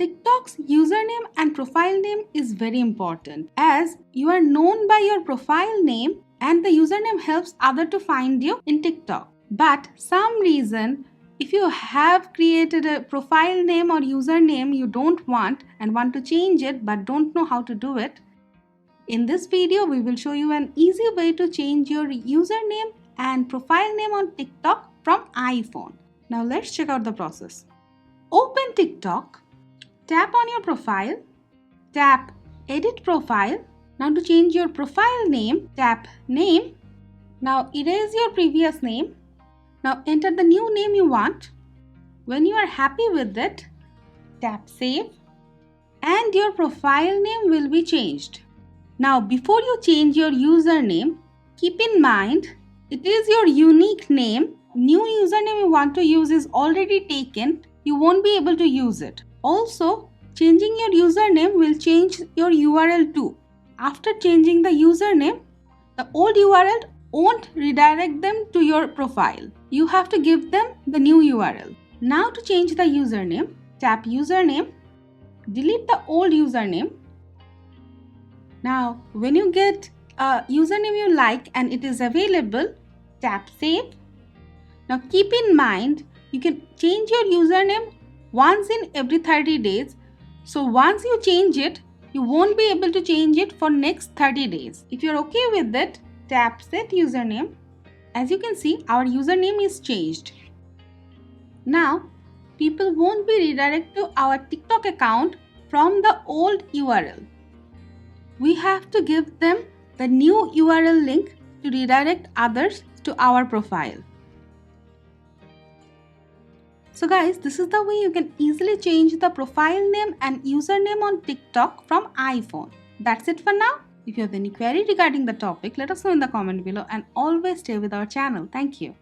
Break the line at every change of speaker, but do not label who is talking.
TikTok's username and profile name is very important as you are known by your profile name and the username helps others to find you in TikTok. But some reason, if you have created a profile name or username you don't want and want to change it but don't know how to do it, in this video we will show you an easy way to change your username and profile name on TikTok from iPhone. Now let's check out the process. Open TikTok. Tap on your profile, tap Edit Profile. Now to change your profile name, tap Name. Now erase your previous name. Now enter the new name you want. When you are happy with it, tap Save and your profile name will be changed. Now before you change your username, keep in mind it is your unique name. New username you want to use is already taken. You won't be able to use it. Also, changing your username will change your URL too. After changing the username, the old URL won't redirect them to your profile. You have to give them the new URL. Now to change the username, tap Username, delete the old username. Now, when you get a username you like and it is available, tap Save. Now keep in mind, you can change your username once in every 30 days. So once you change it, you won't be able to change it for next 30 days. If you're okay with it, tap Set Username. As you can see, our username is changed. Now, people won't be redirected to our TikTok account from the old URL. We have to give them the new URL link to redirect others to our profile. So guys, this is the way you can easily change the profile name and username on TikTok from iPhone. That's it for now. If you have any query regarding the topic, let us know in the comment below and always stay with our channel. Thank you.